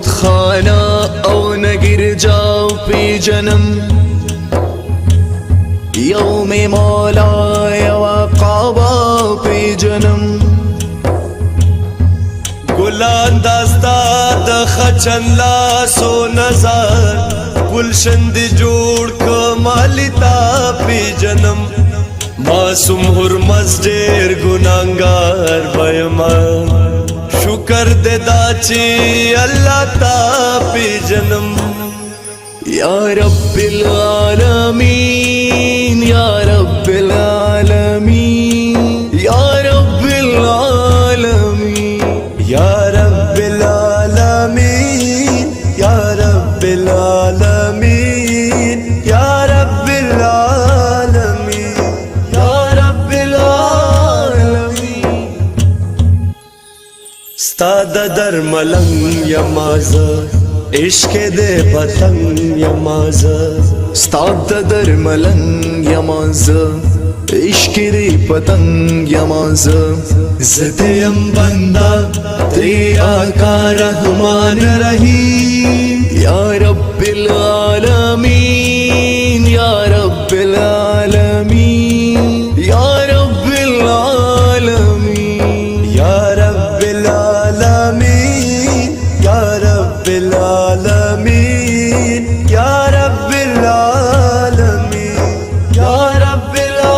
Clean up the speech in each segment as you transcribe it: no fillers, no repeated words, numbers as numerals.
बुतखाना और न गिर जाओ पे जन्म, यौमे मौला काबा पे जन्म। गुलान दास्ता दखचंदा सो नजर, गुलशन दी जोड़ कमालिता पे जन्म। मासूम हुरमस ढेर गुनाहगार बयमा, शुक्र दे दाची अल्लाह ता पे जन्म। या रब्बिल आलमीन या रब्बिल आलमीन या रब्बिल आलमीन या रब्बिल आलमीन या रब्बिल आलमीन या रब्बिल आलमीन या रब्बिल आलमीन। स्ताद दर मलंग यमाज, इश्क दे पतंग यमाज। स्ताद दर मलंग यमाज, इश्क दे पतंग यमाज। ज़िदयम बंदा ते आका रहमान रहीम। या रब्बिल आलमीन या रब्बिल आलमीन या रब्बिल आलमीन या रब्बिल आलमीन या रब्बिल आलमीन या रब्बिल आलमीन या रब्बिल आलमीन।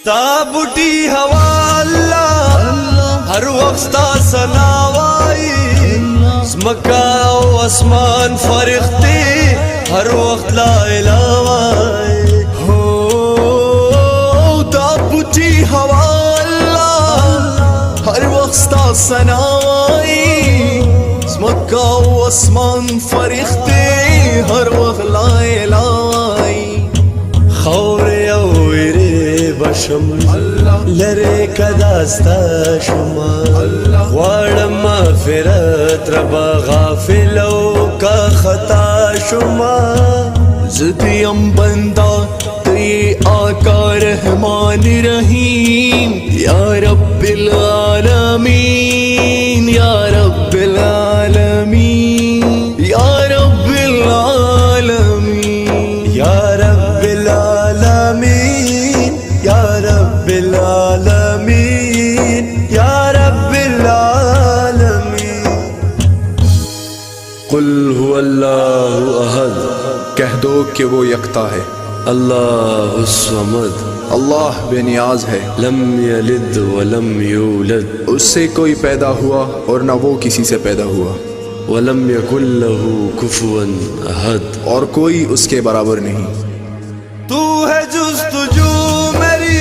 ताबुटी हवा अल्लाह हर वक्त सनावाई, मक्का आसमान फरिश्ते हर वक्त ला इलाहा हो। ताबुटी हवा अल्लाह हर वक्त सनावाई, मक्का आसमान फरिश्ते हर वक्त ला इलाहा। खौरे औरे बशम लरे कदास्ता शुमा, वाड़ मग़फ़िरत रबा गाफिलो का खता शुमा। ज़िदयम बंदा ते आका रहमान रहीम। या रब्बिल आलमीन या रब्बिल आलमीन या रब्बिल आलमीन या रब्बिल आलमीन या रब्बिल आलमीन या रब्बिल आलमीन। कुल हुवल्लाहु अहद, कह दो कि वो यकता है। अल्लाहु समद, अल्लाह बेनियाज है। लम यलिद वलम यूलद, उससे कोई पैदा हुआ और न वो किसी से पैदा हुआ। वलम यकुल लहू कुफुवन अहद, और कोई उसके बराबर नहीं। तू है जुस्तजू मेरी,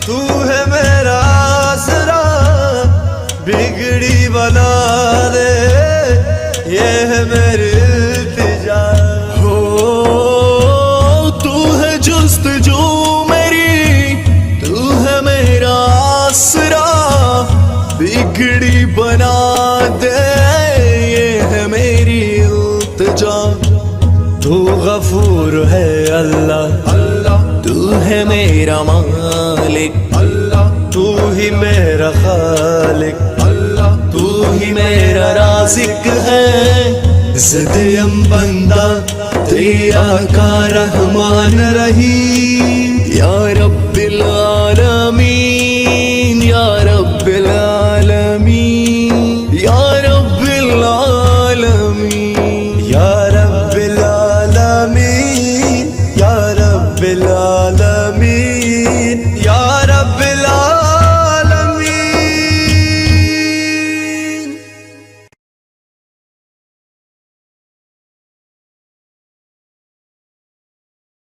तू है मेरा आसरा, बिगड़ी बना दे ये है मेरी इल्तिजा। हो तू है जुस्तजू मेरी, तू है मेरा आसरा, बिगड़ी बना दे ये है मेरी इल्तिजा। तू गफूर है अल्लाह, तू है मेरा मालिक, तू ही मेरा खालिक, तू ही मेरा राज़िक है। ज़िदयम बंदा ते आका रहमान रहीम। या रब्बिल